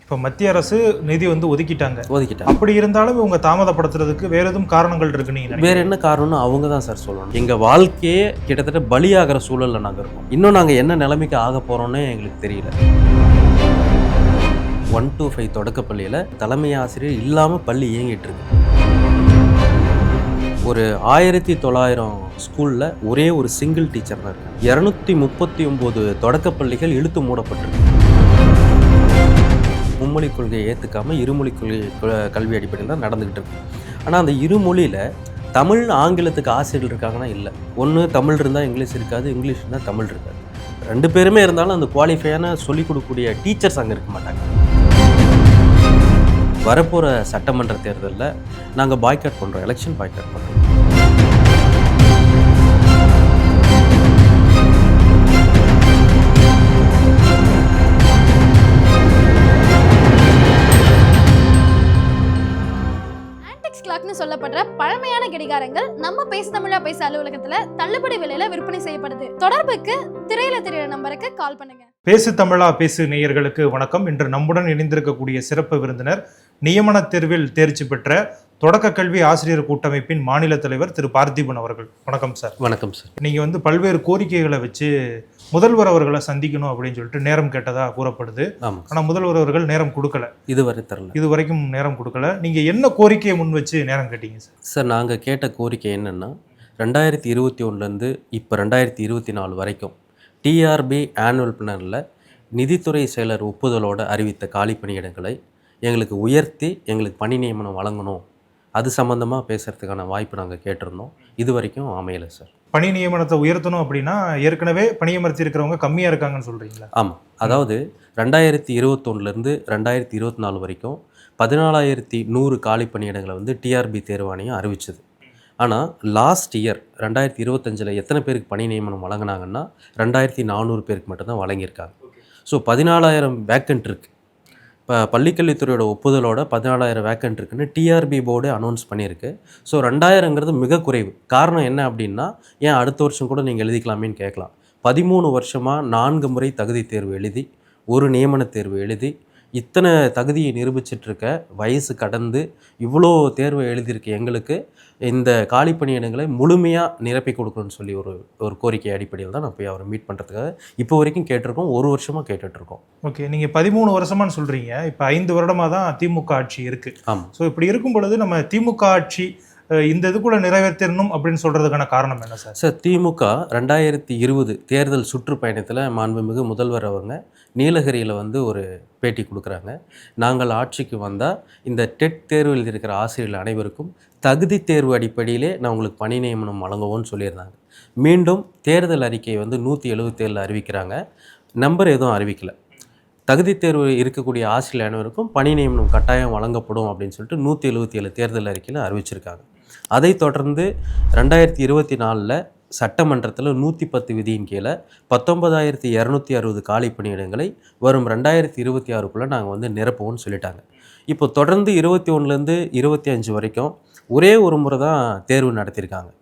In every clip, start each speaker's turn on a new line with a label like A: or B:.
A: இப்போ மத்திய அரசு நிதி ஒதுக்கிட்டாங்க.
B: அப்படி
A: இருந்தாலும் இவங்க தாமதப்படுத்துறதுக்கு வேற எதுவும் காரணங்கள் இருக்கு நீங்க?
B: வேற என்ன காரணம்னு அவங்க தான் சார் சொல்லணும். எங்க வாழ்க்கையே கிட்டத்தட்ட பலியாகிற சூழல்ல நாங்க இருக்கோம். இன்னும் நாங்க என்ன நிலைமைக்கு ஆக போறோம்னு எங்களுக்கு தெரியல. 1 to 5 தொடக்கப்பள்ளியில் தலைமை ஆசிரியர் இல்லாமல் பள்ளி இயங்கிட்டு இருக்கு. ஒரு 1900 ஸ்கூலில் ஒரே ஒரு சிங்கிள் டீச்சர் தான் இருக்கு. 239 தொடக்கப்பள்ளிகள் இழுத்து மூடப்பட்டிருக்கு. மும்மொழி கொள்கையை ஏற்றுக்காமல் இருமொழி கொள்கை கல்வி அடிப்படையில் தான் நடந்துக்கிட்டு இருக்கு. ஆனால் அந்த இருமொழியில் தமிழ் ஆங்கிலத்துக்கு ஆசிரியர்கள் இருக்காங்கன்னா இல்லை. ஒன்று தமிழ் இருந்தால் இங்கிலீஷ் இருக்காது, இங்கிலீஷ் இருந்தால் தமிழ் இருக்காது. 2 பேருமே இருந்தாலும் அந்த குவாலிஃபையான சொல்லிக் கொடுக்கக்கூடிய டீச்சர்ஸ் அங்கே இருக்க மாட்டாங்க. வரப்போகிற சட்டமன்ற தேர்தலில் நாங்கள் பாய்காட் பண்ணுறோம், எலெக்ஷன் பாய்காட் பண்ணுறோம்.
C: சொல்லப்படுற பழமையான கடிகாரங்கள் நம்ம பேச தமிழா பேச அலுவலகத்துல தள்ளுபடி விலையில விற்பனை செய்யப்படுது. தொடர்புக்கு திரையில தெரியுற நம்பருக்கு கால் பண்ணுங்க.
A: பேசு தமிழா பேசு நேயர்களுக்கு வணக்கம். இன்று நம்முடன் இணைந்திருக்கக்கூடிய சிறப்பு விருந்தினர் நியமன தேர்வில் தேர்ச்சி பெற்ற தொடக்க கல்வி ஆசிரியர் கூட்டமைப்பின் மாநில தலைவர் திரு பார்த்திபன் அவர்கள். வணக்கம் சார்.
B: வணக்கம் சார்.
A: நீங்க பல்வேறு கோரிக்கைகளை வச்சு முதல்வர் அவர்களை சந்திக்கணும் அப்படின்னு சொல்லிட்டு நேரம் கேட்டதா கூறப்படுது. ஆனா முதல்வர் அவர்கள் நேரம் கொடுக்கல, இதுவரைக்கும் நேரம் கொடுக்கல. நீங்க என்ன கோரிக்கையை முன் வச்சு நேரம் கேட்டீங்க சார்?
B: சார், நாங்க கேட்ட கோரிக்கை என்னன்னா 2021 இப்போ 2024 வரைக்கும் டிஆர்பி ஆனுவல் பிளானில் நிதித்துறை செயலர் ஒப்புதலோடு அறிவித்த காலி பணியிடங்களை எங்களுக்கு உயர்த்தி எங்களுக்கு பணி நியமனம் வழங்கணும், அது சம்மந்தமாக பேசுகிறதுக்கான வாய்ப்பு நாங்கள் கேட்டிருந்தோம். இது வரைக்கும் அமையலை சார்.
A: பணி நியமனத்தை உயர்த்தணும் அப்படின்னா ஏற்கனவே பணியமர்த்தி இருக்கிறவங்க கம்மியாக இருக்காங்கன்னு சொல்கிறீங்களா?
B: ஆமாம். அதாவது 2021 2024 வரைக்கும் 14,100 காலி பணியிடங்களை டிஆர்பி தேர்வாணையம் அறிவிச்சது. ஆனால் லாஸ்ட் இயர் 2025 எத்தனை பேருக்கு பணி நியமனம் வழங்கினாங்கன்னா 2,400 பேருக்கு மட்டும்தான் வழங்கியிருக்காங்க. ஸோ 14,000 வேக்கண்ட் இருக்குது. இப்போ பள்ளிக்கல்வித்துறையோட ஒப்புதலோட 14,000 வேக்கண்ட் இருக்குன்னு டிஆர்பி போர்டு அனௌன்ஸ் பண்ணியிருக்கு. ஸோ 2,000ங்கிறது மிக குறைவு. காரணம் என்ன அப்படின்னா, ஏன் அடுத்த வருஷம் கூட நீங்கள் எழுதிக்கலாமேன்னு கேட்கலாம். 13 வருஷமாக 4 முறை தகுதி தேர்வு எழுதி, ஒரு நியமன தேர்வு எழுதி, இத்தனை தகுதியை நிரூபிச்சிட்ருக்க, வயசு கடந்து இவ்வளோ தேர்வை எழுதியிருக்க எங்களுக்கு இந்த காலி பணியிடங்களை முழுமையாக நிரப்பி கொடுக்கணும்னு சொல்லி ஒரு கோரிக்கை அடிப்படையில் தான் நான் போய் அவரை மீட் பண்ணுறதுக்காக இப்போ வரைக்கும் கேட்டிருக்கோம். 1 வருஷமாக கேட்டுட்ருக்கோம்.
A: ஓகே, நீங்கள் 13 வருஷமானு சொல்கிறீங்க. இப்போ 5 வருடமாக தான் திமுக ஆட்சி இருக்குது.
B: ஆமாம்.
A: ஸோ இப்படி இருக்கும் பொழுது நம்ம திமுக ஆட்சி இந்த இதுக்குள்ள நிறைவேற்றணும் அப்படின்னு சொல்கிறதுக்கான காரணம் என்ன சார்?
B: சார், திமுக 2020 தேர்தல் சுற்றுப்பயணத்தில் மாண்புமிகு முதல்வர் அவங்க நீலகிரியில் ஒரு பேட்டி கொடுக்குறாங்க. நாங்கள் ஆட்சிக்கு வந்தால் இந்த டெட் தேர்வு எழுதியிருக்கிற ஆசிரியர்கள் அனைவருக்கும் தகுதி தேர்வு அடிப்படையிலே நான் உங்களுக்கு பணி நியமனம் வழங்குவோன்னு சொல்லியிருந்தாங்க. மீண்டும் தேர்தல் அறிக்கையை 177 அறிவிக்கிறாங்க. நம்பர் எதுவும் அறிவிக்கலை. தகுதி தேர்வு இருக்கக்கூடிய ஆசிரியர் அனைவருக்கும் பணி நியமனம் கட்டாயம் வழங்கப்படும் அப்படின்னு சொல்லிட்டு 177 தேர்தல் அறிக்கையில் அறிவிச்சிருக்காங்க. அதை தொடர்ந்து 2024 சட்டமன்றத்தில் 110 விதியின் கீழே 19,260 காலி பணியிடங்களை வரும் 2026க்குள்ளே நாங்கள் நிரப்புவோம்னு சொல்லிட்டாங்க. இப்போ தொடர்ந்து 21 25 வரைக்கும் ஒரே ஒரு முறை தான் தேர்வு நடத்தியிருக்காங்க.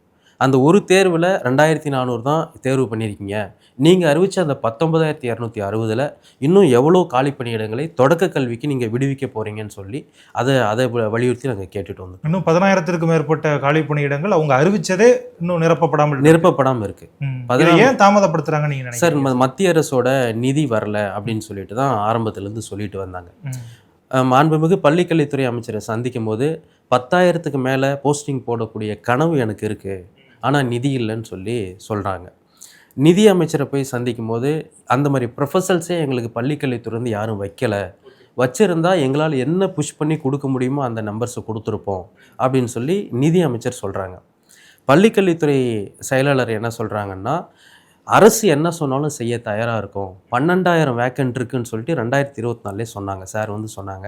B: அந்த ஒரு தேர்வில் 2,400 தான் தேர்வு பண்ணியிருக்கீங்க. நீங்கள் அறிவித்த அந்த 19,260 இன்னும் எவ்வளோ காலி பணியிடங்களை தொடக்க கல்விக்கு நீங்கள் விடுவிக்க போகிறீங்கன்னு சொல்லி அதை வலியுறுத்தி நாங்கள் கேட்டுட்டு வந்தோம்.
A: இன்னும் 10,000க்கும் மேற்பட்ட காலி பணியிடங்கள் அவங்க அறிவித்ததே இன்னும் நிரப்பப்படாமல் இருக்குது. ஏன் தாமதப்படுத்துகிறாங்க நீங்கள் நினைக்கிறீங்க?
B: சார், மத்திய அரசோட நிதி வரல அப்படின்னு சொல்லிட்டு தான் ஆரம்பத்திலேருந்து சொல்லிட்டு வந்தாங்க. மாண்புமிகு பள்ளிக்கல்வித்துறை அமைச்சரை சந்திக்கும் போது 10,000க்கு மேலே போஸ்டிங் போடக்கூடிய கனவு எனக்கு இருக்குது, ஆனால் நிதி இல்லைன்னு சொல்கிறாங்க. நிதி அமைச்சரை போய் சந்திக்கும் போது அந்த மாதிரி ப்ரொஃபஸர்ஸே எங்களுக்கு பள்ளிக்கல்வித்துறை யாரும் வைக்கலை, வச்சுருந்தா எங்களால் என்ன புஷ் பண்ணி கொடுக்க முடியுமோ அந்த நம்பர்ஸை கொடுத்துருப்போம் அப்படின்னு சொல்லி நிதி அமைச்சர் சொல்கிறாங்க. பள்ளிக்கல்வித்துறை செயலாளர் என்ன சொல்கிறாங்கன்னா, அரசு என்ன சொன்னாலும் செய்ய தயாராக இருக்கும், 12,000 வேக்கண்ட் இருக்குன்னு சொல்லிட்டு 2024 சொன்னாங்க. சார் சொன்னாங்க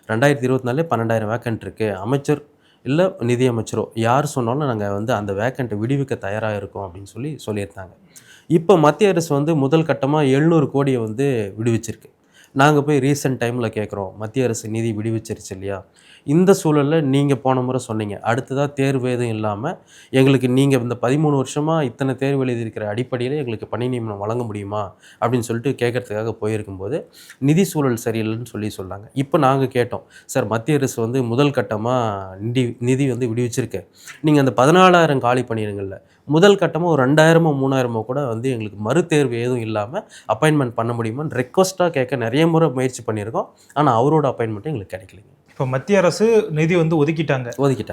B: 2024 12,000 வேக்கண்ட் இருக்குது, அமைச்சர் இல்லை நிதி அமைச்சரோ யார் சொன்னாலும் நாங்கள் அந்த வேக்கண்ட்டை விடுவிக்க தயாராக இருக்கோம் அப்படின்னு சொல்லியிருந்தாங்க. இப்போ மத்திய அரசு முதல் கட்டமாக 700 கோடியை விடுவிச்சிருக்கு. நாங்கள் போய் ரீசெண்ட் டைமில் கேட்குறோம், மத்திய அரசு நிதி விடுவிச்சிருச்சு இல்லையா, இந்த சூழலில் நீங்கள் போன முறை சொன்னீங்க அடுத்ததாக தேர்வு எதுவும் இல்லாமல் எங்களுக்கு நீங்கள் இந்த 13 வருஷமாக இத்தனை தேர்வு எழுதியிருக்கிற அடிப்படையில் எங்களுக்கு பணி நியமனம் வழங்க முடியுமா அப்படின்னு சொல்லிட்டு கேட்குறதுக்காக போயிருக்கும்போது நிதி சூழல் சரியில்லைன்னு சொன்னாங்க. இப்போ நாங்கள் கேட்டோம், சார் மத்திய அரசு வந்து முதல் கட்டமாக நிதி வந்து விடுவிச்சிருக்கு, நீங்கள் அந்த 14,000 காலி பணியிடங்களில் முதல் கட்டமாக ஒரு 2,000 3,000 கூட வந்து எங்களுக்கு மறுதேர்வு எதுவும் இல்லாமல் அப்பாயின்மெண்ட் பண்ண முடியுமான்னு ரெக்வஸ்ட்டாக கேட்க நிறைய முறை முயற்சி பண்ணியிருக்கோம். ஆனால் அவரோட அப்பாயின்மெண்ட்டும் எங்களுக்கு கிடைக்கலைங்க.
A: இப்போ மத்திய அரசு நிதி வந்து ஒதுக்கிட்டாங்க.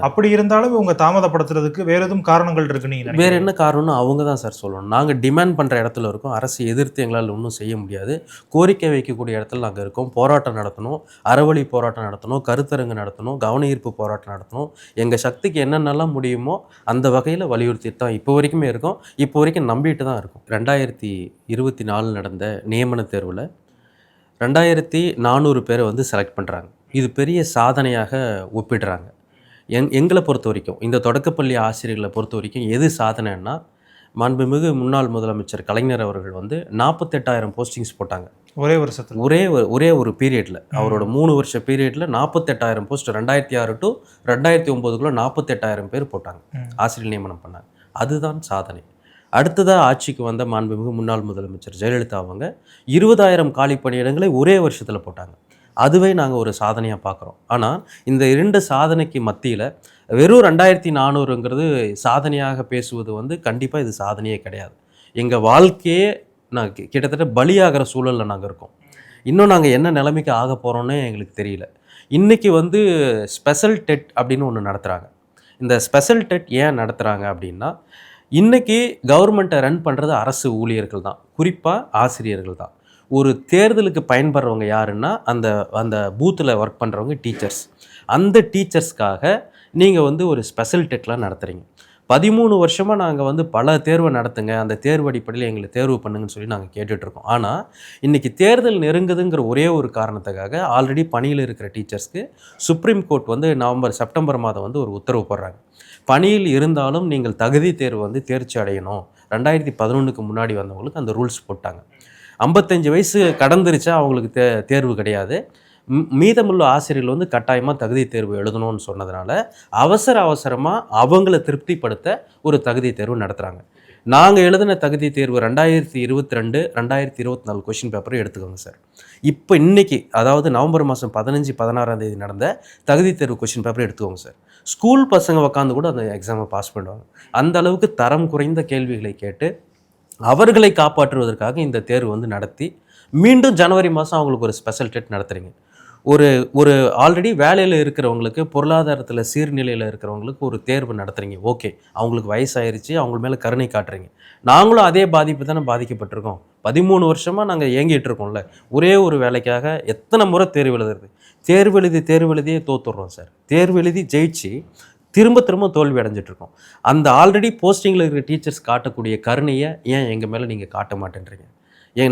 B: அப்படி
A: இருந்தாலும் இவங்க தாமதப்படுத்துறதுக்கு வேற எதுவும் காரணங்கள் இருக்கு நீங்க?
B: வேற என்ன காரணம்னு அவங்க தான் சார் சொல்லணும். நாங்கள் டிமாண்ட் பண்ணுற இடத்துல இருக்கோம், அரசு எதிர்த்து எங்களால் ஒன்றும் செய்ய முடியாது. கோரிக்கை வைக்கக்கூடிய இடத்துல நாங்கள் இருக்கோம். போராட்டம் நடத்தணும், அறவழி போராட்டம் நடத்தணும், கருத்தரங்கு நடத்தணும், கவன ஈர்ப்பு போராட்டம் நடத்தணும். எங்கள் சக்திக்கு என்னென்னலாம் முடியுமோ அந்த வகையில் வலியுறுத்திட்டு தான் இப்போ வரைக்குமே இருக்கோம். இப்போ வரைக்கும் நம்பிட்டு தான் இருக்கும். 2024 நடந்த நியமன தேர்வில் 2,400 பேரை வந்து செலக்ட் பண்ணுறாங்க. இது பெரிய சாதனையாக ஒப்பிடுறாங்க. எங்களை பொறுத்த வரைக்கும், இந்த தொடக்கப்பள்ளி ஆசிரியர்களை பொறுத்த வரைக்கும் எது சாதனைன்னா, மாண்புமிகு முன்னாள் முதலமைச்சர் கலைஞர் அவர்கள் வந்து 48,000 போஸ்டிங்ஸ் போட்டாங்க
A: ஒரே வருஷத்தில்,
B: ஒரே ஒரு பீரியடில். அவரோட 3 வருஷ பீரியடில் 48,000 போஸ்ட் 2006 to 2009 48,000 பேர் போட்டாங்க, ஆசிரியர் நியமனம் பண்ணாங்க. அதுதான் சாதனை. அடுத்ததாக ஆட்சிக்கு வந்த மாண்புமிகு முன்னாள் முதலமைச்சர் ஜெயலலிதா அவங்க 20,000 காலி பணியிடங்களை ஒரே வருஷத்தில் போட்டாங்க. அதுவே நாங்கள் ஒரு சாதனையாக பார்க்குறோம். ஆனால் இந்த 2 சாதனைக்கு மத்தியில் வெறும் 2,400ங்கிறது சாதனையாக பேசுவது வந்து கண்டிப்பாக இது சாதனையே கிடையாது. எங்கள் வாழ்க்கையே கிட்டத்தட்ட பலியாகிற சூழலில் நாங்கள் இருக்கோம். இன்னும் நாங்கள் என்ன நிலைமைக்கு ஆக போகிறோன்னே எங்களுக்கு தெரியல. இன்றைக்கி வந்து ஸ்பெஷல் டெட் அப்படின்னு ஒன்று நடத்துகிறாங்க. இந்த ஸ்பெஷல் டெட் ஏன் நடத்துகிறாங்க அப்படின்னா, இன்றைக்கி கவர்மெண்ட்டை ரன் பண்ணுறது அரசு ஊழியர்கள் தான், குறிப்பாக ஆசிரியர்கள் தான். ஒரு தேர்தலுக்கு பயன்படுறவங்க யாருன்னா அந்த பூத்தில் ஒர்க் பண்ணுறவங்க டீச்சர்ஸ். அந்த டீச்சர்ஸ்க்காக நீங்கள் வந்து ஒரு ஸ்பெஷல் டெட்லாம் நடத்துகிறீங்க. 13 வருஷமாக நாங்கள் வந்து பல தேர்வை நடத்துங்க, அந்த தேர்வு அடிப்படையில் எங்களை தேர்வு பண்ணுங்கன்னு சொல்லி நாங்கள் கேட்டுட்ருக்கோம். ஆனால் இன்றைக்கி தேர்தல் நெருங்குதுங்கிற ஒரே ஒரு காரணத்துக்காக ஆல்ரெடி பணியில் இருக்கிற டீச்சர்ஸ்க்கு சுப்ரீம் கோர்ட் வந்து செப்டம்பர் மாதம் வந்து ஒரு உத்தரவு போடுறாங்க. பணியில் இருந்தாலும் நீங்கள் தகுதி தேர்வு வந்து தேர்ச்சி அடையணும். 2011க்கு முன்னாடி வந்தவங்களுக்கு அந்த ரூல்ஸ் போட்டாங்க. 55 வயசு கடந்துருச்சா அவங்களுக்கு தேர்வு கிடையாது. மீதமுள்ள ஆசிரியர்கள் வந்து கட்டாயமாக தகுதி தேர்வு எழுதணும்னு சொன்னதுனால அவசரமாக அவங்கள திருப்திப்படுத்த ஒரு தகுதி தேர்வு நடத்துகிறாங்க. நாங்கள் எழுதின தகுதி தேர்வு 2022 2024 கொஷின் பேப்பரை எடுத்துக்கோங்க சார். இப்போ இன்றைக்கி, அதாவது நவம்பர் மாதம் 15 16ஆம் தேதி நடந்த தகுதி தேர்வு கொஷின் பேப்பரை எடுத்துக்கோங்க சார். ஸ்கூல் பசங்க உட்காந்து கூட அந்த எக்ஸாமை பாஸ் பண்ணுவாங்க. அந்த அளவுக்கு தரம் குறைந்த கேள்விகளை கேட்டு அவர்களை காப்பாற்றுவதற்காக இந்த தேர்வு வந்து நடத்தி மீண்டும் ஜனவரி மாதம் அவங்களுக்கு ஒரு ஸ்பெஷல் டெட் நடத்துகிறீங்க. ஒரு ஆல்ரெடி வேலையில் இருக்கிறவங்களுக்கு, பொருளாதாரத்தில் சீர்நிலையில் இருக்கிறவங்களுக்கு ஒரு தேர்வு நடத்துகிறீங்க. ஓகே, அவங்களுக்கு வயசாயிருச்சு, அவங்க மேலே கருணை காட்டுறீங்க. நாங்களும் அதே பாதிப்பு தானே பாதிக்கப்பட்டிருக்கோம். 13 வருஷமாக நாங்கள் இயங்கிட்டு இருக்கோம்ல. ஒரே ஒரு வேலைக்காக எத்தனை முறை தேர்வு எழுதுறது? தேர்வு எழுதியே தோத்துடுறோம் சார். தேர்வு எழுதி ஜெயிச்சு திரும்ப தோல்வி அடைஞ்சிட்ருக்கோம். அந்த ஆல்ரெடி போஸ்டிங்கில் இருக்கிற டீச்சர்ஸ் காட்டக்கூடிய கருணையை ஏன் எங்கள் மேலே நீங்கள் காட்ட மாட்டேன்றீங்க?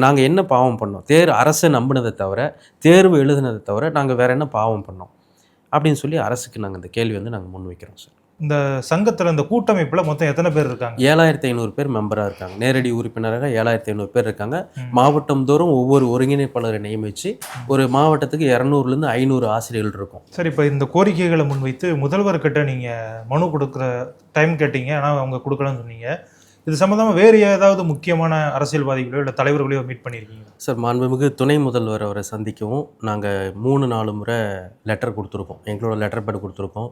B: நாங்கள் என்ன பாவம் பண்ணோம்? அரசை நம்பினதை தவிர, தேர்வு எழுதுனதை தவிர நாங்கள் வேறு என்ன பாவம் பண்ணோம் அப்படின்னு சொல்லி அரசுக்கு நாங்கள் இந்த கேள்வி வந்து நாங்கள் முன் வைக்கிறோம் சார்.
A: இந்த சங்கத்தில், இந்த கூட்டமைப்பில் மொத்தம் எத்தனை பேர் இருக்காங்க?
B: 7,500 பேர் மெம்பராக இருக்காங்க. நேரடி உறுப்பினராக 7,500 பேர் இருக்காங்க. மாவட்டம் தோறும் ஒவ்வொரு ஒருங்கிணைப்பாளரை நியமித்து ஒரு மாவட்டத்துக்கு 200லேருந்து 500 ஆசிரியர்கள் இருக்கும்.
A: சரி, இப்போ இந்த கோரிக்கைகளை முன்வைத்து முதல்வர்கிட்ட நீங்கள் மனு கொடுக்குற டைம் கேட்டீங்க, ஆனால் அவங்க கொடுக்கலன்னு சொன்னீங்க. இது சம்மந்தமாக வேறு ஏதாவது முக்கியமான அரசியல்வாதிகளோ இல்லை தலைவர்களையோ மீட் பண்ணியிருக்கீங்க?
B: சார், மாண்புமிகு துணை முதல்வர் அவரை சந்திக்கவும் நாங்கள் 3-4 முறை லெட்டர் கொடுத்துருக்கோம். எங்களோட லெட்டர் பேட் கொடுத்துருக்கோம்.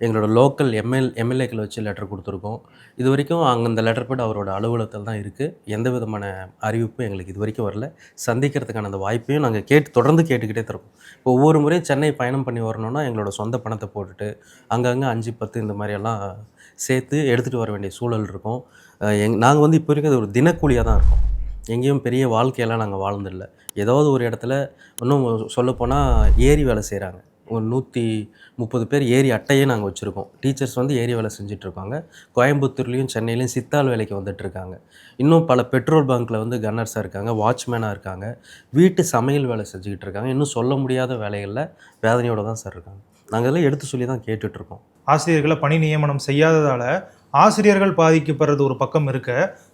B: எங்களோட லோக்கல் எம்எல்ஏக்களை வச்சு லெட்டர் கொடுத்துருக்கோம். இது வரைக்கும் அங்கே இந்த லெட்டர் பேட் அவரோட அலுவலகத்தில் தான் இருக்குது. எந்த விதமான அறிவிப்பும் எங்களுக்கு இது வரைக்கும் வரல. சந்திக்கிறதுக்கான அந்த வாய்ப்பையும் நாங்கள் தொடர்ந்து கேட்டுக்கிட்டே தருவோம். இப்போ ஒவ்வொரு முறையும் சென்னை பயணம் பண்ணி வரணும்னா எங்களோட சொந்த பணத்தை போட்டுட்டு அங்கங்கே 5-10 இந்த மாதிரியெல்லாம் சேர்த்து எடுத்துகிட்டு வர வேண்டிய சூழல் இருக்கும். நாங்கள் வந்து இப்போ இருக்கிறது ஒரு தினக்கூலியாக தான் இருக்கோம். எங்கேயும் பெரிய வாழ்க்கையெல்லாம் நாங்கள் வாழ்ந்தில்லை. ஏதாவது ஒரு இடத்துல, இன்னும் சொல்லப்போனால் ஏரி வேலை செய்கிறாங்க. ஒரு 130 பேர் ஏரி அட்டையே நாங்கள் வச்சுருக்கோம். டீச்சர்ஸ் வந்து ஏரி வேலை செஞ்சிட்ருக்காங்க. கோயம்புத்தூர்லேயும் சென்னையிலையும் சித்தாள் வேலைக்கு வந்துட்டுருக்காங்க. இன்னும் பல பெட்ரோல் பங்க்கில் வந்து கன்னர்ஸாக இருக்காங்க, வாட்ச்மேனாக இருக்காங்க, வீட்டு சமையல் வேலை செஞ்சுக்கிட்டு இருக்காங்க. இன்னும் சொல்ல முடியாத வேலைகளில் வேதனையோடு தான் சார் இருக்காங்க. நாங்கள் எல்லாம் எடுத்து சொல்லி தான் கேட்டுட்ருக்கோம்.
A: ஆசிரியர்களை பணி நியமனம் செய்யாததால் ஆசிரியர்கள் பாதிக்கப்படுறது ஒரு பக்கம் இருக்க,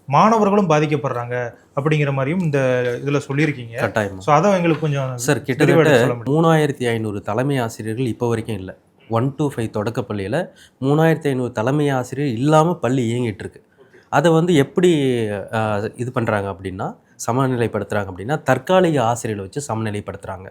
A: மாணவர்களும் பாதிக்கப்படுறாங்க அப்படிங்கிற மாதிரியும் இந்த இதில் சொல்லியிருக்கீங்க.
B: கட்டாயம்.
A: ஸோ அதை எங்களுக்கு கொஞ்சம்
B: சார், கிட்டத்தட்ட 3500 தலைமை ஆசிரியர்கள் இப்போ வரைக்கும் இல்லை. 1 to 5 தொடக்கப்பள்ளியில் 3500 தலைமை ஆசிரியர் இல்லாமல் பள்ளி இயங்கிட்டு இருக்கு. அதை வந்து எப்படி இது பண்ணுறாங்க அப்படின்னா, சமநிலைப்படுத்துகிறாங்க அப்படின்னா, தற்காலிக ஆசிரியர்களை வச்சு சமநிலைப்படுத்துகிறாங்க.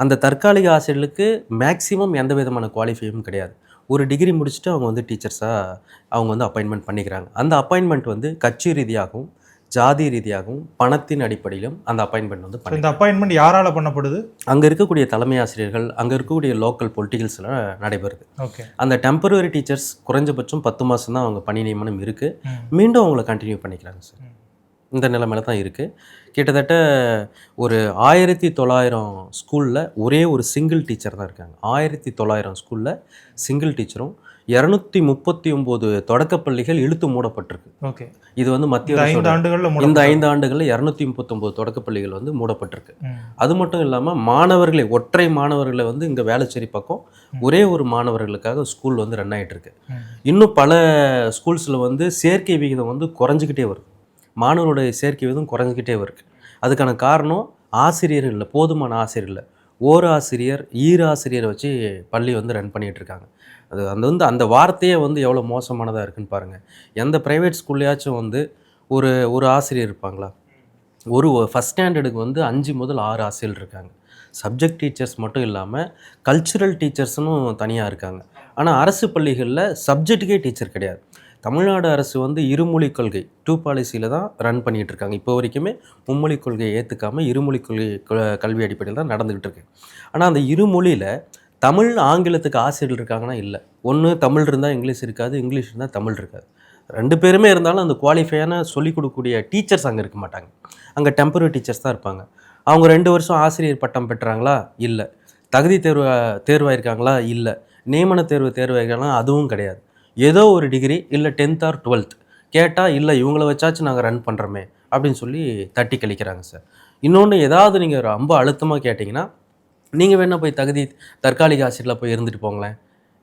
B: அந்த தற்காலிக ஆசிரியர்களுக்கு மேக்ஸிமம் எந்த விதமான குவாலிஃபையும் கிடையாது. ஒரு டிகிரி முடிச்சுட்டு அவங்க வந்து டீச்சர்ஸாக அவங்க வந்து அப்பாயின்மெண்ட் பண்ணிக்கிறாங்க. அந்த அப்பாயின்மெண்ட் வந்து கட்சி ரீதியாகவும் ஜாதி ரீதியாகவும் பணத்தின் அடிப்படையிலும் அந்த அப்பாயின்மெண்ட் வந்து
A: இந்த அப்பாயின்மெண்ட் யாரால பண்ணப்படுது?
B: அங்கே இருக்கக்கூடிய தலைமை ஆசிரியர்கள், அங்கே இருக்கக்கூடிய லோக்கல் பொலிட்டிக்கல்ஸில் நடைபெறுது.
A: ஓகே. அந்த
B: டெம்பரரி டீச்சர்ஸ் குறைஞ்சபட்சம் 10 மாதம் தான் அவங்க பணி நியமனம் இருக்குது. மீண்டும் அவங்கள கண்டினியூ பண்ணிக்கிறாங்க சார். இந்த நிலைமையில தான் இருக்குது. கிட்டத்தட்ட ஒரு 1900 ஸ்கூலில் ஒரே ஒரு சிங்கிள் டீச்சர் தான் இருக்காங்க. 1900 ஸ்கூலில் சிங்கிள் டீச்சரும் 239 தொடக்கப்பள்ளிகள் இழுத்து மூடப்பட்டிருக்கு.
A: ஓகே.
B: இது வந்து மத்திய
A: இந்த 5
B: ஆண்டுகளில் 239 தொடக்கப்பள்ளிகள் வந்து மூடப்பட்டிருக்கு. அது மட்டும் இல்லாமல் மாணவர்களை, ஒற்றை மாணவர்களை வந்து இங்கே வேளச்சேரி பக்கம் ஒரே ஒரு மாணவர்களுக்காக ஸ்கூல் வந்து ரன் ஆகிட்டு இருக்கு. இன்னும் பல ஸ்கூல்ஸில் வந்து சேர்க்கை விகிதம் வந்து குறைஞ்சிக்கிட்டே வருது. மாணவர்களுடைய சேர்க்கை விகிதம் குறைஞ்சிக்கிட்டே வருது. அதுக்கான காரணம் ஆசிரியர்கள் இல்லை, போதுமான ஆசிரியர் இல்லை. ஓர் ஆசிரியர், ஈராசிரியரை வச்சு பள்ளி வந்து ரன் பண்ணிகிட்டு இருக்காங்க. அந்த வார்த்தையே வந்து எவ்வளோ மோசமானதாக இருக்குன்னு பாருங்கள். எந்த ப்ரைவேட் ஸ்கூல்லையாச்சும் வந்து ஒரு ஆசிரியர் இருப்பாங்களா? ஒரு ஃபஸ்ட் ஸ்டாண்டர்டுக்கு வந்து 5 முதல் 6 ஆசிரியர் இருக்காங்க. சப்ஜெக்ட் டீச்சர்ஸ் மட்டும் இல்லாமல் கல்ச்சுரல் டீச்சர்ஸ்னும் தனியாக இருக்காங்க. ஆனால் அரசு பள்ளிகளில் சப்ஜெக்ட்டுக்கே டீச்சர் கிடையாது. தமிழ்நாடு அரசு வந்து இருமொழி கொள்கை 2 பாலிசியில் தான் ரன் பண்ணிகிட்டு இருக்காங்க. இப்போ வரைக்குமே மும்மொழி கொள்கையை ஏற்றுக்காமல் இருமொழி கொள்கை கல்வி அடிப்படையில் தான் நடந்துக்கிட்டு இருக்கு. ஆனால் அந்த இருமொழியில் தமிழ் ஆங்கிலத்துக்கு ஆசிரியர்கள் இருக்காங்கன்னா இல்லை. ஒன்று தமிழ் இருந்தால் இங்கிலீஷ் இருக்காது, இங்கிலீஷ் இருந்தால் தமிழ் இருக்காது. 2 பேருமே இருந்தாலும் அந்த குவாலிஃபையான சொல்லிக் கொடுக்கக்கூடிய டீச்சர்ஸ் அங்கே இருக்க மாட்டாங்க. அங்கே டெம்பரரி டீச்சர்ஸ் தான் இருப்பாங்க. அவங்க 2 வருஷம் ஆசிரியர் பட்டம் பெற்றாங்களா? இல்லை. தகுதி தேர்வாயிருக்காங்களா? இல்லை. நியமன தேர்வாயிருக்காங்களா? அதுவும் கிடையாது. ஏதோ ஒரு டிகிரி இல்லை 10th or 12th கேட்டால் இல்லை இவங்கள வச்சாச்சும் நாங்கள் ரன் பண்ணுறோமே அப்படின்னு சொல்லி தட்டி கழிக்கிறாங்க சார். இன்னொன்று, ஏதாவது நீங்கள் ரொம்ப அழுத்தமாக கேட்டிங்கன்னா, நீங்கள் வேணால் போய் தற்காலிக ஆசிரியரில் போய் இருந்துட்டு போங்களேன்,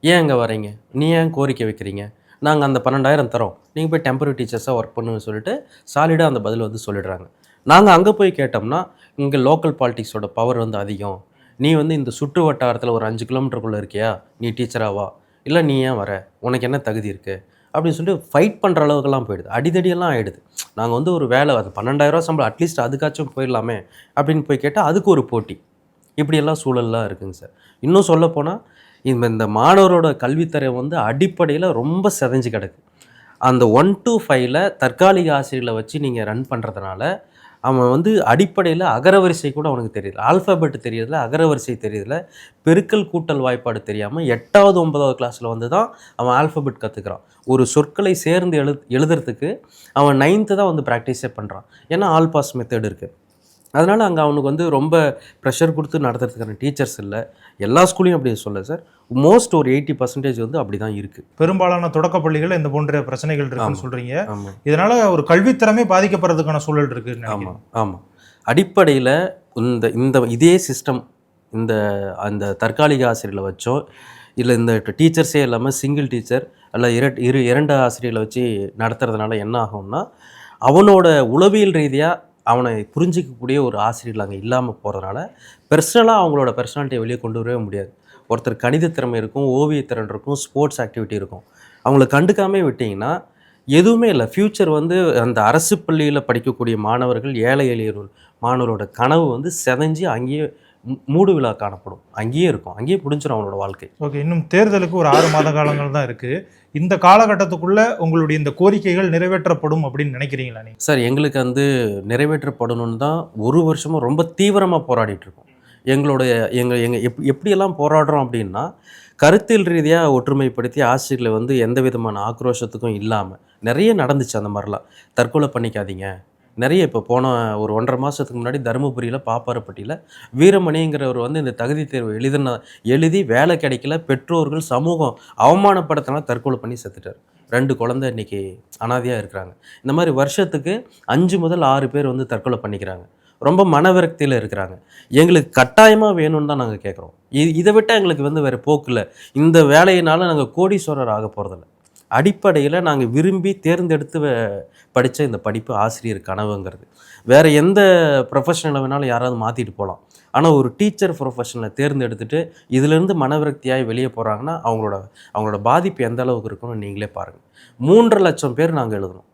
B: ஏன் இங்கே வரீங்க, நீ ஏன் கோரிக்கை வைக்கிறீங்க, நாங்கள் அந்த 12,000 தரோம், நீங்கள் போய் டெம்பரரி டீச்சர்ஸாக ஒர்க் பண்ணுன்னு சொல்லிட்டு சாலிடாக அந்த பதில் வந்து சொல்லிடுறாங்க. நாங்கள் அங்கே போய் கேட்டோம்னா, இங்கே லோக்கல் பாலிட்டிக்ஸோட பவர் வந்து அதிகம், நீ வந்து இந்த சுற்று வட்டாரத்தில் ஒரு 5 கிலோமீட்டருக்குள்ளே இருக்கியா, நீ டீச்சராவா, இல்லை நீ ஏன் வர, உனக்கு என்ன தகுதி இருக்குது அப்படின்னு சொல்லிட்டு ஃபைட் பண்ணுற அளவுக்குலாம் போயிடுது. அடிதடியெல்லாம் ஆகிடுது. நாங்கள் வந்து ஒரு வேலை, அது 12,000 சம்பளம், அட்லீஸ்ட் அதுக்காச்சும் போயிடலாமே அப்படின்னு போய் கேட்டால் அதுக்கு ஒரு போட்டி. இப்படியெல்லாம் சூழல்லாம் இருக்குங்க சார். இன்னும் சொல்லப்போனால் இந்த மாணவரோட கல்வித்தரம் வந்து அடிப்படையில் ரொம்ப செதஞ்சு கிடக்கு. அந்த 1 to 5ல் தற்காலிக ஆசிரியர்களை வச்சு நீங்கள் ரன் பண்ணுறதுனால அவன் வந்து அடிப்படையில் அகரவரிசை கூட அவனுக்கு தெரியுது, ஆல்ஃபாபெட் தெரியறதில்ல, அகரவரிசை தெரியறதில்ல, பெருக்கல் கூட்டல் வாய்ப்பாடு தெரியாமல் 8வது 9வது கிளாஸில் வந்து தான் அவன் ஆல்ஃபாபெட் கற்றுக்கிறான். ஒரு சொற்களை சேர்ந்து எழுதுறதுக்கு அவன் 9th தான் வந்து ப்ராக்டிஸே பண்ணுறான். ஏன்னா ஆல் பாஸ் மெத்தட் இருக்குது. அதனால் அங்கே அவனுக்கு வந்து ரொம்ப ப்ரெஷர் கொடுத்து நடத்துறதுக்கான டீச்சர்ஸ் இல்லை. எல்லா ஸ்கூலையும் அப்படி சொல்ல சார், மோஸ்ட் ஒரு 80% வந்து அப்படி தான் இருக்குது.
A: பெரும்பாலான தொடக்கப்பள்ளிகள் இந்த போன்ற பிரச்சனைகள் இருக்குன்னு சொல்கிறீங்க. இதனால் ஒரு கல்வித்திறமே பாதிக்கப்படுறதுக்கான சூழல் இருக்குது.
B: ஆமாம் ஆமாம். அடிப்படையில் இதே சிஸ்டம் அந்த தற்காலிக ஆசிரியர்களை வச்சோ இல்லை இந்த டீச்சர்ஸே இல்லாமல் சிங்கிள் டீச்சர் அல்ல 2 ஆசிரியர்களை வச்சு நடத்துறதுனால என்ன ஆகும்னா, அவனோட உளவியல் ரீதியாக அவனை புரிஞ்சிக்கக்கூடிய ஒரு ஆசிரியர்கள் அங்கே இல்லாமல் போகிறதுனால பர்சனலாக அவங்களோட பர்சனாலிட்டியை வெளியே கொண்டு வரவே முடியாது. ஒருத்தர் கணித திறமை இருக்கும், ஓவியத்திறன் இருக்கும், ஸ்போர்ட்ஸ் ஆக்டிவிட்டி இருக்கும். அவங்கள கண்டுக்காமே விட்டிங்கன்னா எதுவுமே இல்லை. ஃப்யூச்சர் வந்து அந்த அரசு பள்ளியில் படிக்கக்கூடிய மாணவர்கள், ஏழை எளிய மாணவரோட கனவு வந்து செதஞ்சு அங்கேயே மூடு விழா காணப்படும். அங்கேயே இருக்கும், அங்கேயே முடிஞ்சிடும் அவனோட வாழ்க்கை.
A: ஓகே. இன்னும் தேர்தலுக்கு ஒரு 6 மாத காலங்கள் தான் இருக்குது. இந்த காலகட்டத்துக்குள்ளே உங்களுடைய இந்த கோரிக்கைகள் நிறைவேற்றப்படும் அப்படின்னு நினைக்கிறீங்களா நீங்கள்?
B: சார், எங்களுக்கு வந்து நிறைவேற்றப்படணும்னு தான் ஒரு வருஷமாக ரொம்ப தீவிரமாக போராடிட்டுருக்கோம். எங்கள் எப்படியெல்லாம் போராடுறோம் அப்படின்னா, கருத்தியல் ரீதியாக ஒற்றுமைப்படுத்தி ஆசிரியர்களை வந்து எந்த விதமான ஆக்ரோஷத்துக்கும் இல்லாமல் நிறைய நடந்துச்சு. அந்த மாதிரிலாம் தற்கொலை பண்ணிக்காதீங்க நிறைய. இப்போ போன ஒரு 1.5 மாதத்துக்கு முன்னாடி தருமபுரியில் பாப்பாரப்பட்டியில் வீரமணிங்கிறவர் வந்து இந்த தகுதி தேர்வு எழுதி வேலை கிடைக்கல, பெற்றோர்கள் சமூகம் அவமானப்படுத்தினா தற்கொலை பண்ணி செத்துட்டார். 2 குழந்தை இன்றைக்கி அனாதையாக இருக்கிறாங்க. இந்த மாதிரி வருஷத்துக்கு 5 முதல் 6 பேர் வந்து தற்கொலை பண்ணிக்கிறாங்க. ரொம்ப மனவிரக்தியில் இருக்கிறாங்க. எங்களுக்கு கட்டாயமாக வேணும்னு தான் நாங்கள் கேட்குறோம். இதை விட்டால் எங்களுக்கு வந்து வேறு போக்கில் இந்த வேலையினால் நாங்கள் கோடீஸ்வரர் ஆக போகிறதில்ல. அடிப்படையில் நாங்கள் விரும்பி தேர்ந்தெடுத்து படித்த இந்த படிப்பு ஆசிரியர் கனவுங்கிறது. வேறு எந்த ப்ரொஃபஷனில் வேணாலும் யாராவது மாற்றிட்டு போகலாம். ஆனால் ஒரு டீச்சர் ப்ரொஃபஷனை தேர்ந்தெடுத்துட்டு இதிலேருந்து மனவிரக்தியாகி வெளியே போகிறாங்கன்னா அவங்களோட பாதிப்பு எந்த அளவுக்கு இருக்குன்னு நீங்களே பாருங்கள். 3.5 லட்சம் பேர் நாங்கள் எழுதணும்.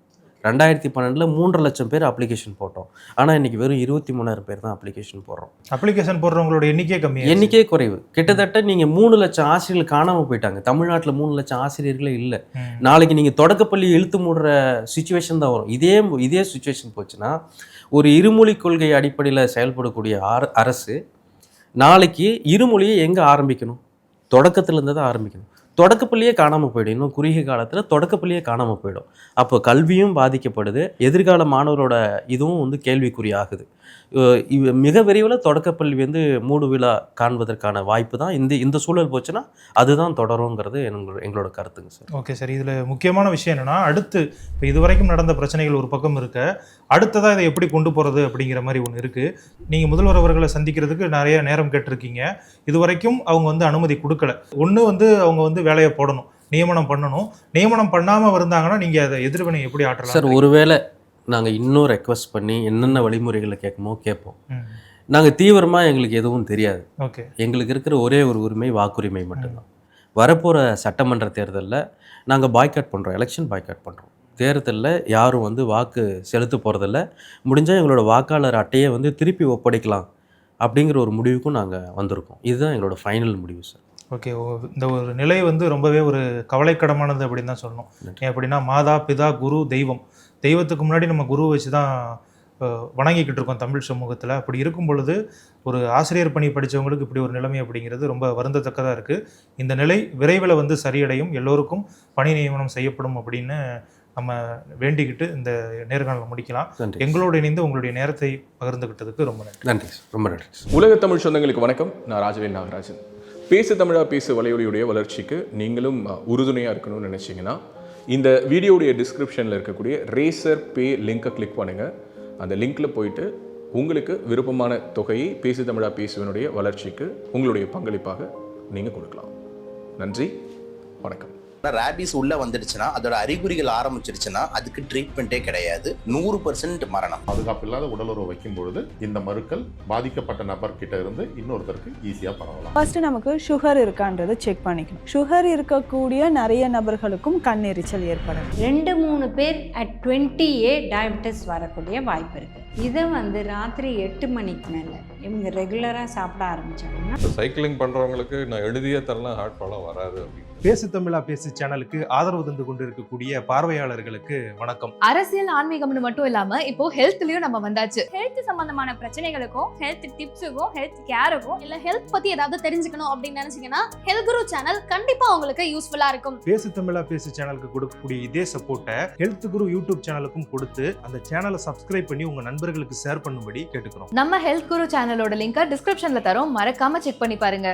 B: 2012 3.5 லட்சம் பேர் அப்ளிகேஷன் போட்டோம். ஆனால் இன்றைக்கி வெறும் 23,000 பேர் தான் அப்ளிகேஷன் போடுறோம்.
A: அப்ளிகேஷன் போடுறவங்களோட
B: எண்ணிக்கையே குறைவு. கிட்டத்தட்ட நீங்கள் 3 லட்சம் ஆசிரியர்கள் காணாமல் போயிட்டாங்க. தமிழ்நாட்டில் 3 லட்சம் ஆசிரியர்களே இல்லை. நாளைக்கு நீங்கள் தொடக்கப்பள்ளி இழுத்து மூடுற சுச்சுவேஷன் தான் வரும். இதே சுச்சுவேஷன் போச்சுன்னா ஒரு இருமொழி கொள்கை அடிப்படையில் செயல்படக்கூடிய அரசு நாளைக்கு இருமொழியை எங்கே ஆரம்பிக்கணும்? தொடக்கத்துலேருந்து தான் ஆரம்பிக்கணும். தொடக்கப்பள்ளியே காணாமல் போயிடும். இன்னும் குறுகிய காலத்தில் தொடக்கப்பள்ளியே காணாமல் போயிடும். அப்போ கல்வியும் பாதிக்கப்படுது, எதிர்கால மாணவரோட இதுவும் கேள்விக்குறி ஆகுது. மிக விரைவில் தொடக்கப்பள்ளி மூடு விழா காண்பதற்கான வாய்ப்பு தான் இந்த சூழல் போச்சுன்னா அதுதான் தொடருங்கிறது எங்களோட கருத்துங்க சார்.
A: ஓகே சார், இதில் முக்கியமான விஷயம் என்னென்னா, அடுத்து இப்போ இதுவரைக்கும் நடந்த பிரச்சனைகள் ஒரு பக்கம் இருக்க, அடுத்ததாக இதை எப்படி கொண்டு போகிறது அப்படிங்கிற மாதிரி ஒன்று இருக்குது. நீங்கள் முதல்வர் அவர்களை சந்திக்கிறதுக்கு நிறைய நேரம் கேட்டிருக்கீங்க. இதுவரைக்கும் அவங்க அனுமதி கொடுக்கல. ஒன்று அவங்க வேலையை போடணும், நியமனம் பண்ணணும். நியமனம் பண்ணாமல் இருந்தாங்கன்னா நீங்கள் அதை எதிர்வினை எப்படி ஆற்றலாம்
B: சார்? ஒருவேளை நாங்கள் இன்னும் ரெக்வஸ்ட் பண்ணி என்னென்ன வழிமுறைகளை கேட்போம். நாங்கள் தீவிரமாக எங்களுக்கு எதுவும் தெரியாது.
A: ஓகே, எங்களுக்கு
B: இருக்கிற ஒரே ஒரு உரிமை வாக்குரிமை மட்டும்தான். வரப்போகிற சட்டமன்ற தேர்தலில் நாங்கள் பாய்காட் பண்ணுறோம், எலெக்ஷன் பாய்காட் பண்ணுறோம். தேர்தலில் யாரும் வாக்கு செலுத்த போகிறதில்ல. முடிஞ்சால் எங்களோட வாக்காளர் அட்டையை திருப்பி ஒப்படைக்கலாம் அப்படிங்கிற ஒரு முடிவுக்கும் நாங்கள் வந்திருக்கோம். இதுதான் எங்களோட ஃபைனல் முடிவு சார்.
A: ஓகே, இந்த ஒரு நிலை ரொம்பவே ஒரு கவலைக்கிடமானது அப்படின்னு தான் சொல்லணும். ஏன் அப்படின்னா, மாதா பிதா குரு தெய்வத்துக்கு முன்னாடி நம்ம குரு வச்சு தான் வணங்கிக்கிட்டு இருக்கோம் தமிழ் சமூகத்தில். அப்படி இருக்கும் பொழுது ஒரு ஆசிரியர் பணி படித்தவங்களுக்கு இப்படி ஒரு நிலைமை அப்படிங்கிறது ரொம்ப வருந்தத்தக்கதாக இருக்குது. இந்த நிலை விரைவில் சரியடையும், எல்லோருக்கும் பணி நியமனம் செய்யப்படும் அப்படின்னு நம்ம வேண்டிக்கிட்டு இந்த நேர்காணலை முடிக்கலாம். எங்களோடு இணைந்து உங்களுடைய நேரத்தை பகிர்ந்துக்கிட்டதுக்கு ரொம்ப நன்றி.
B: நன்றி, ரொம்ப நன்றி.
D: உலக தமிழ் சொந்தங்களுக்கு வணக்கம். நான் ராஜவேல் நாகராஜன். பேசு தமிழா பேசு வலையொலியுடைய வளர்ச்சிக்கு நீங்களும் உறுதுணையாக இருக்கணும்னு நினச்சிங்கன்னா இந்த வீடியோடைய டிஸ்கிரிப்ஷனில் இருக்கக்கூடிய ரேசர் பே லிங்கை கிளிக் பண்ணுங்கள். அந்த லிங்க்கில் போயிட்டு உங்களுக்கு விருப்பமான தொகையை பேசு தமிழா பேசுவனுடைய வளர்ச்சிக்கு உங்களுடைய பங்களிப்பாக நீங்கள் கொடுக்கலாம். நன்றி, வணக்கம்.
E: ரேபிஸ் உள்ள வந்துடுச்சுன்னா, அதோட அறிகுறிகள் ஆரம்பிச்சிருச்சுன்னா அதுக்கு ட்ரீட்மெண்ட்டே கிடையாது. 100% மரணம்.
F: பாதுகாப்பு இல்லாத உடலுறவு வைக்கும் பொழுது இந்த மருக்கள் பாதிக்கப்பட்ட நபர்கிட்ட இருந்து இன்னொருத்தருக்கு ஈஸியாக பரவலாம்.
G: ஃபர்ஸ்ட் நமக்கு சுகர் இருக்கான்றது செக் பண்ணிக்கணும். சுகர் இருக்கக்கூடிய நிறைய நபர்களுக்கும் கண் எரிச்சல் ஏற்படும்.
H: 2-3 பேர் at 20A டயபெட்டிஸ் வரக்கூடிய வாய்ப்பு இருக்குது. இதை ராத்திரி 8 மணிக்கு மேலே இவங்க ரெகுலராக சாப்பிட ஆரம்பிச்சாங்கன்னா,
I: சைக்கிளிங் பண்ணுறவங்களுக்கு நான் எழுதியே தரலாம், ஹார்ட் ப்ராப்ளம் வராது அப்படின்னு.
A: பேசு தமிழா பேசு சேனலுக்கு ஆதரவு தந்து கொண்டு இருக்கக்கூடிய பார்வையாளர்களுக்கு வணக்கம்.
C: அரசியல் ஆன்மீகம்னு மட்டும் இல்லாம இப்போ ஹெல்த்லயும் நம்ம வந்தாச்சு. ஹெல்த் சம்பந்தமான பிரச்சனைகளுக்கும், ஹெல்த் டிப்ஸுக்கும், ஹெல்த் கேருக்கும், இல்ல ஹெல்த் பத்தி ஏதாவது தெரிஞ்சுக்கணும் அப்படின்னு நினைச்சீங்கன்னா ஹெல்த் குரு சேனல் கண்டிப்பா உங்களுக்கு யூஸ்ஃபுல்லா இருக்கும்.
A: பேசு தமிழா பேசு சேனலுக்கு கொடுக்கக்கூடிய இதே சப்போர்ட்டை ஹெல்த் குரு யூடியூப் சேனலுக்கும் கொடுத்து அந்த சேனலை சப்ஸ்கிரைப் பண்ணி உங்க நண்பர்களுக்கு ஷேர் பண்ணும்படி கேட்டுக்கிறோம்.
C: நம்ம ஹெல்த் குரு சேனலோட லிங்கை டிஸ்கிரிப்ஷன்ல தரோம், மறக்காம செக் பண்ணி பாருங்க.